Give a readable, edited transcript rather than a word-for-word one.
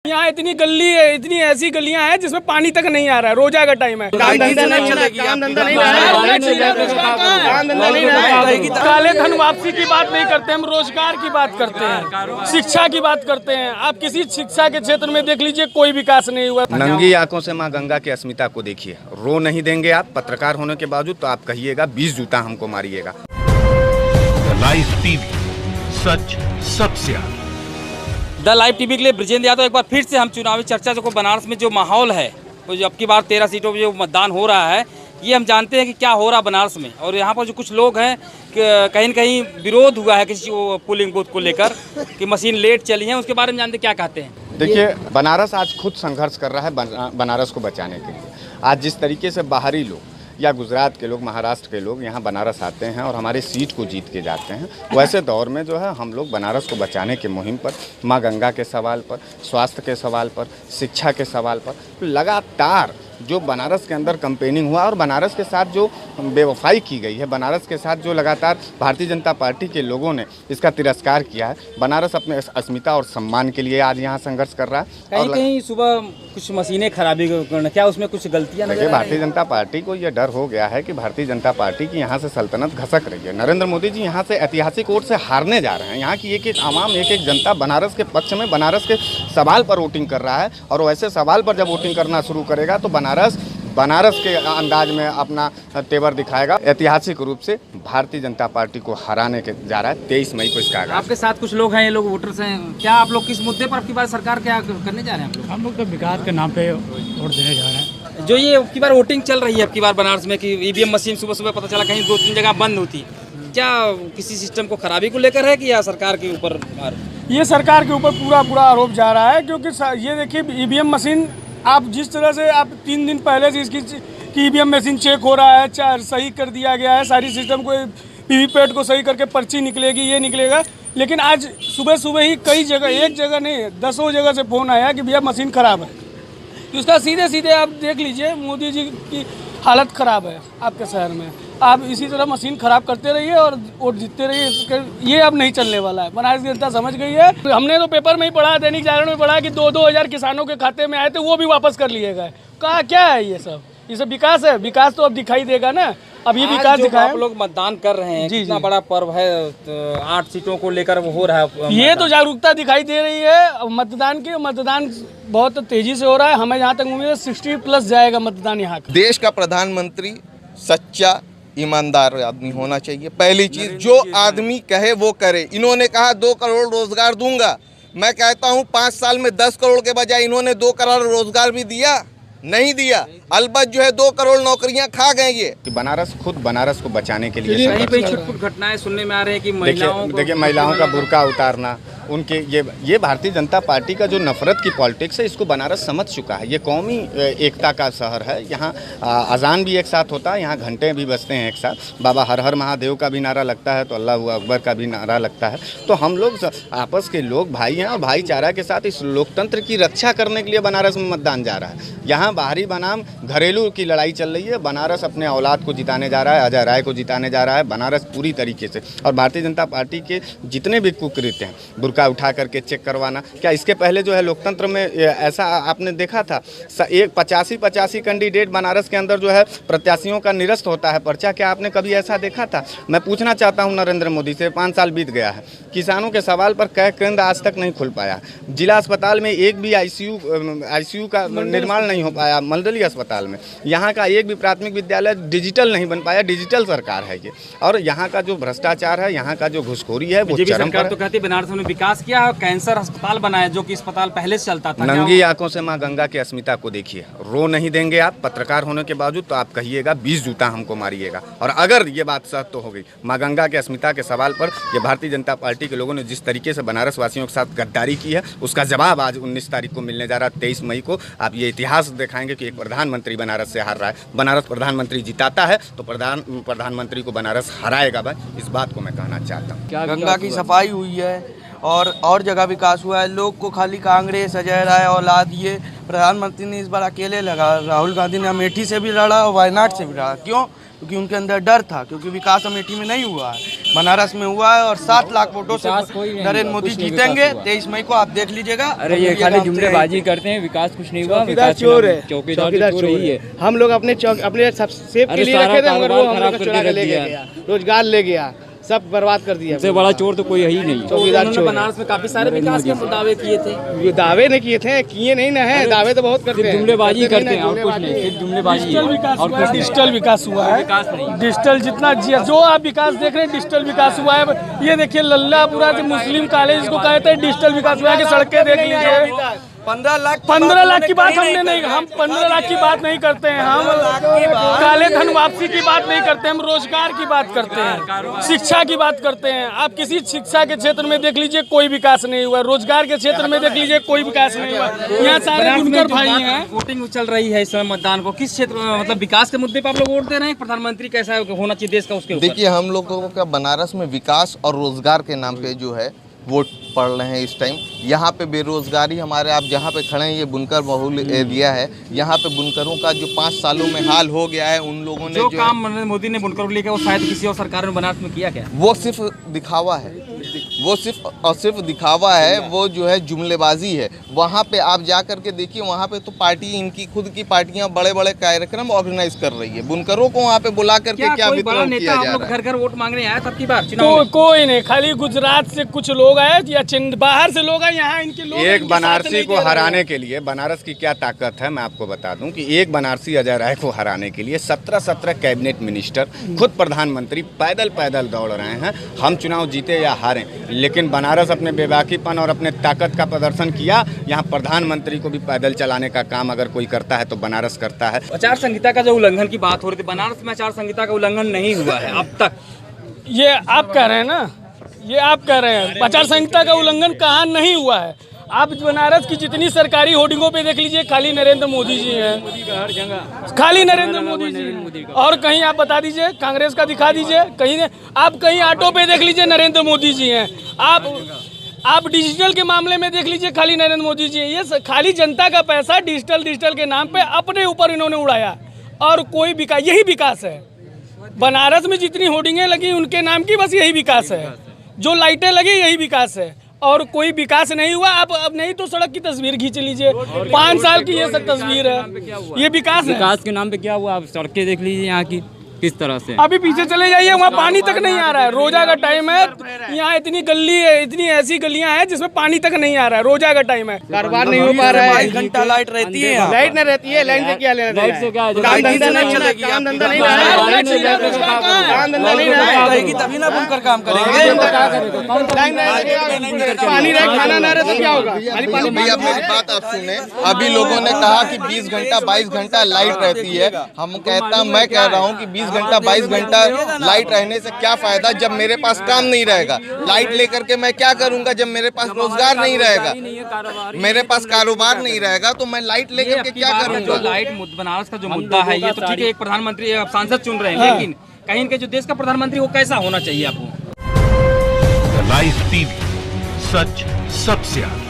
यहाँ इतनी गली है, इतनी ऐसी गलियां हैं जिसमें पानी तक नहीं आ रहा है। रोजा का टाइम है, काले धन वापसी की बात नहीं करते, हम रोजगार की बात करते हैं, शिक्षा की बात करते हैं। आप किसी शिक्षा के क्षेत्र में देख लीजिए, कोई विकास नहीं हुआ। नंगी आंखों से माँ गंगा की अस्मिता को देखिए, रो नहीं देंगे आप पत्रकार होने के बावजूद, तो आप कहिएगा 20 जूता हमको मारिएगा। लाइव टीवी, सच सबसे आगे। द लाइव टीवी के लिए ब्रिजेंद्र यादव एक बार फिर से हम चुनावी चर्चा को बनारस में जो माहौल है, तो जो अब की बार 13 सीटों पर जो मतदान हो रहा है, ये हम जानते हैं कि क्या हो रहा बनारस में। और यहाँ पर जो कुछ लोग हैं, कहीं न कहीं विरोध हुआ है किसी पोलिंग बूथ को लेकर कि मशीन लेट चली है, उसके बारे में जानते क्या कहते हैं। देखिए, बनारस आज खुद संघर्ष कर रहा है बनारस को बचाने के लिए। आज जिस तरीके से बाहरी लोग या गुजरात के लोग, महाराष्ट्र के लोग यहाँ बनारस आते हैं और हमारी सीट को जीत के जाते हैं, वैसे दौर में जो है हम लोग बनारस को बचाने की मुहिम पर, माँ गंगा के सवाल पर, स्वास्थ्य के सवाल पर, शिक्षा के सवाल पर लगातार जो बनारस के अंदर कैंपेनिंग हुआ और बनारस के साथ जो बेवफाई की गई है, बनारस के साथ जो लगातार भारतीय जनता पार्टी के लोगों ने इसका तिरस्कार किया है, बनारस अपने अस्मिता और सम्मान के लिए आज यहाँ संघर्ष कर रहा है। कहीं सुबह कुछ मशीनें खराबी, क्या उसमें कुछ गलतियाँ? देखिए, भारतीय जनता पार्टी को यह डर हो गया है कि भारतीय जनता पार्टी की यहाँ से सल्तनत घसक रही है। नरेंद्र मोदी जी यहाँ से ऐतिहासिक वोट से हारने जा रहे हैं। यहाँ की एक एक आवाम, एक एक जनता बनारस के पक्ष में, बनारस के सवाल पर वोटिंग कर रहा है। और वैसे सवाल पर जब वोटिंग करना शुरू करेगा तो बनारस के अंदाज में अपना तेवर दिखाएगा। ऐतिहासिक रूप से भारतीय जनता पार्टी को हराने के जा रहा है 23 मई को इसका आगाज। आपके साथ कुछ लोग हैं, ये लोग वोटर्स हैं, क्या आप लोग किस मुद्दे पर आपकी बार सरकार क्या करने जा रहे हैं? हम लोग तो विकास के नाम पे वोट देने जा रहे हैं। जो ये अब की बार वोटिंग चल रही है अब की बार बनारस में कि ईवीएम मशीन सुबह सुबह पता चला कहीं 2-3 जगह बंद होती, क्या किसी सिस्टम को खराबी को लेकर है कि या सरकार के ऊपर? ये सरकार के ऊपर पूरा आरोप जा रहा है, क्योंकि ये देखिए, ईवीएम मशीन आप जिस तरह से आप 3 दिन पहले से इसकी ईवीएम मशीन चेक हो रहा है, सही कर दिया गया है, सारी सिस्टम को वीवीपैट को सही करके पर्ची निकलेगी, ये निकलेगा। लेकिन आज सुबह ही कई जगह, एक जगह नहीं, 10 जगह से फ़ोन आया कि भैया मशीन ख़राब है। तो उसका सीधे आप देख लीजिए, मोदी जी की हालत ख़राब है आपके शहर में। आप इसी तरह मशीन ख़राब करते रहिए और वोट जीतते रहिए, ये अब नहीं चलने वाला है। बनारस की जनता समझ गई है। हमने तो पेपर में ही पढ़ा, दैनिक जागरण में पढ़ा कि 2-2 हज़ार किसानों के खाते में आए थे, वो भी वापस कर लिए गए। कहा क्या है ये सब विकास है? विकास तो अब दिखाई देगा ना। अब ये विकास दिखाया। आप लोग मतदान कर रहे हैं, कितना बड़ा पर्व है, 8 सीटों को लेकर वो हो रहा है। ये तो जागरूकता दिखाई दे रही है मतदान बहुत तेजी से हो रहा है। हमें यहाँ तक उम्मीद है 60+ जाएगा मतदान यहाँ का। देश का प्रधानमंत्री सच्चा ईमानदार आदमी होना चाहिए। पहली चीज, जो आदमी कहे वो करे। इन्होंने कहा 2 करोड़ रोजगार दूंगा, मैं कहता हूँ 5 साल में 10 करोड़ के बजाय इन्होंने 2 करोड़ रोजगार भी दिया? नहीं दिया। अलबत्त जो है 2 करोड़ नौकरियां खा गए। ये कि बनारस खुद बनारस को बचाने के लिए कहीं पे छुटपुट घटनाएं सुनने में आ रहे हैं कि महिलाओं का बुर्का उतारना, उनके ये भारतीय जनता पार्टी का जो नफरत की पॉलिटिक्स है, इसको बनारस समझ चुका है। ये कौमी एकता का शहर है। यहाँ अजान भी एक साथ होता है, यहाँ घंटे भी बजते हैं एक साथ। बाबा हर हर महादेव का भी नारा लगता है तो अल्लाह अकबर का भी नारा लगता है। तो हम लोग आपस के लोग भाई हैं और भाईचारा के साथ इस लोकतंत्र की रक्षा करने के लिए बनारस में मतदान जा रहा है। यहाँ बाहरी बनाम घरेलू की लड़ाई चल रही है। बनारस अपने औलाद को जिताने जा रहा है, अजय राय को जिताने जा रहा है बनारस पूरी तरीके से। और भारतीय जनता पार्टी के जितने भी कुकृत्य हैं, बुर्का उठा करके चेक करवाना, क्या इसके पहले जो है लोकतंत्र में ऐसा आपने देखा था? एक 85 कैंडिडेट बनारस के अंदर जो है प्रत्याशियों का निरस्त होता है पर्चा, क्या आपने कभी ऐसा देखा था? मैं पूछना चाहता हूं नरेंद्र मोदी से, 5 साल बीत गया है, किसानों के सवाल पर कई केंद्र आज तक नहीं खुल पाया। जिला अस्पताल में एक भी आईसीयू का निर्माण नहीं हो पाया। मंडलीय अस्पताल में यहाँ का एक भी प्राथमिक विद्यालय डिजिटल नहीं बन पाया। डिजिटल सरकार है ये। और यहाँ का जो भ्रष्टाचार है, यहाँ का जो घुसखोरी है, वो चरम पर है। तो कहती है बनारस में विकास किया है, कैंसर अस्पताल बनाया जो कि अस्पताल पहले से चलता था। नंगी आंखों से माँ गंगा की अस्मिता को देखिए, रो नहीं देंगे आप पत्रकार होने के बावजूद, तो आप कहिएगा 20 जूता हमको मारिएगा। और अगर ये बात सच तो हो गई, माँ गंगा के अस्मिता के सवाल पर ये भारतीय जनता पार्टी के लोगों ने जिस तरीके से बनारस वासियों के साथ गद्दारी की है, उसका जवाब आज 19 तारीख को मिलने जा रहा है। 23 मई को आप ये इतिहास दिखाएंगे कि एक प्रधानमंत्री बनारस से हार रहा है। बनारस प्रधानमंत्री जिताता है तो प्रधानमंत्री को बनारस हराएगा। भाई, इस बात को मैं कहना चाहता हूँ। गंगा की सफाई हुई है और जगह विकास हुआ है। लोग को खाली कांग्रेस, अजय राय औलाद, ये प्रधानमंत्री ने इस बार अकेले लगा। राहुल गांधी ने अमेठी से भी लड़ा और वायनाड से भी लड़ा। क्यों? क्योंकि उनके अंदर डर था, क्योंकि विकास अमेठी में नहीं हुआ है। बनारस में हुआ है और 7 लाख वोटों से नरेंद्र मोदी जीतेंगे। 23 मई को आप देख लीजिएगा। अरे ये खाली जुमलेबाजी करते हैं, विकास कुछ नहीं हुआ। चौकीदार चोर है, चौकीदार चोर ही है। हम लोग अपने सेफ के लिए रखे थे मगर वो हम लोग चुरा के ले गया, रोजगार ले गया, सब बर्बाद कर दिया। सबसे बड़ा चोर तो कोई है ही नहीं। चौकीदार चोर। बनारस में काफी सारे विकास के दावे किए थे। ये दावे नहीं किए थे, किए नहीं ना है, दावे तो बहुत करते हैं, जुमलेबाजी करते हैं और कुछ नहीं, सिर्फ जुमलेबाजी है और कुछ नहीं। डिजिटल विकास हुआ है, डिजिटल जितना जो आप विकास देख रहे हैं डिजिटल विकास हुआ है। ये देखिए लल्लापुरा से मुस्लिम कॉलेज इसको कहते हैं डिजिटल विकास हुआ है कि सड़कें देख लीजिए। 15 लाख की बात हमने नहीं, हम 15 लाख की बात नहीं करते हैं, हम काले धन वापसी की बात नहीं करते, हम रोजगार की बात करते हैं, शिक्षा की बात करते हैं। आप किसी शिक्षा के क्षेत्र में देख लीजिए कोई विकास नहीं हुआ, रोजगार के क्षेत्र में देख लीजिए कोई विकास नहीं हुआ। यहाँ सारे बुनकर भाई हैं। वोटिंग चल रही है इस समय मतदान को किस क्षेत्र में, मतलब विकास के मुद्दे पर आप लोग वोट दे रहे हैं? प्रधानमंत्री कैसा होना चाहिए देश का, उसके ऊपर? देखिए, हम लोगों का बनारस में विकास और रोजगार के नाम पे जो है वोट पड़ रहे हैं इस टाइम। यहाँ पे बेरोजगारी हमारे, आप जहाँ पे खड़े हैं ये बुनकर बहुल एरिया है, यहाँ पे बुनकरों का जो 5 सालों में हाल हो गया है, उन लोगों ने जो काम नरेंद्र मोदी ने बुनकरों को लेकर वो शायद किसी और सरकार ने बनारस में किया क्या? वो सिर्फ दिखावा है, वो सिर्फ दिखावा है, वो जो है जुमलेबाजी है। वहाँ पे आप जा करके देखिए, वहाँ पे तो पार्टी, इनकी खुद की पार्टियां बड़े बड़े कार्यक्रम ऑर्गेनाइज कर रही है। बुनकरों को वहाँ पे बुला करके क्या वितरण किया जा रहा है? घर घर वोट मांगने आया तब की बार चुनाव में? कोई नहीं, खाली गुजरात से कुछ लोग आए या बाहर से लोग आए, यहाँ इनके लोग एक बनारसी को हराने के लिए, बनारस की क्या ताकत है मैं आपको बता दूं कि एक बनारसी अजय राय को हराने के लिए 17 कैबिनेट मिनिस्टर, खुद प्रधानमंत्री पैदल दौड़ रहे हैं। हम चुनाव जीते या हारें, लेकिन बनारस अपने बेबाकीपन और अपने ताकत का प्रदर्शन किया। यहाँ प्रधानमंत्री को भी पैदल चलाने का काम अगर कोई करता है तो बनारस करता है। आचार संहिता का जो उल्लंघन की बात हो रही थी, बनारस में आचार संहिता का उल्लंघन नहीं हुआ है अब तक। ये आप कह रहे हैं ना, ये आप कह रहे हैं आचार संहिता का उल्लंघन कहाँ नहीं हुआ है। आप बनारस की जितनी सरकारी होर्डिंगों पे देख लीजिए खाली नरेंद्र मोदी जी हैं, हर जगह खाली नरेंद्र मोदी जी। और कहीं आप बता दीजिए कांग्रेस का दिखा दीजिए, कहीं आप कहीं ऑटो पे देख लीजिए नरेंद्र मोदी जी हैं। आप डिजिटल के मामले में देख लीजिए खाली नरेंद्र मोदी जी हैं। ये खाली जनता का पैसा डिजिटल के नाम पे अपने ऊपर इन्होंने उड़ाया और कोई विकास, यही विकास है। बनारस में जितनी होर्डिंगें लगी उनके नाम की, बस यही विकास है। जो लाइटें लगी यही विकास है और कोई विकास नहीं हुआ। अब नहीं तो सड़क की तस्वीर खींच लीजिए, 5 साल की ये सब तस्वीर है, ये विकास है। विकास के नाम पे क्या हुआ? आप सड़कें देख लीजिए यहाँ की किस तरह से। अभी पीछे चले जाइए, वहाँ पानी तक नहीं आ रहा है। रोजा का टाइम है, यहाँ इतनी गली है, इतनी ऐसी गलियाँ हैं जिसमें पानी तक नहीं आ रहा है। रोजा का टाइम है, कारोबार नहीं हो पा रहा है। 22 घंटा लाइट रहती है, लाइट नहीं रहती है, लाइट से क्या लेना? लाइट से क्या? काम धंधा नहीं चलेगी, काम धंधा नहीं रहा है, रहेगी तभी ना बुनकर काम करेंगे। पानी रहे, खाना ना रहे तो क्या होगा? भैया मेरी बात आप सुने, अभी लोगों ने कहा कि 20 घंटा 22 घंटा लाइट रहती है। मैं कह रहा हूँ कि 20 घंटा 22 घंटा लाइट रहने से क्या फायदा जब मेरे पास काम नहीं रहेगा? लाइट लेकर के मैं क्या करूंगा जब मेरे पास रोजगार नहीं रहेगा, मेरे पास कारोबार नहीं रहेगा, तो मैं लाइट लेकर के क्या करूंगा? लाइट बनारस का जो मुद्दा है, ये तो ठीक है, एक प्रधानमंत्री सांसद चुन रहे हैं, लेकिन कहीं के जो देश का प्रधानमंत्री वो कैसा होना चाहिए आपको? लाइव टीवी, सच सबसे आगे।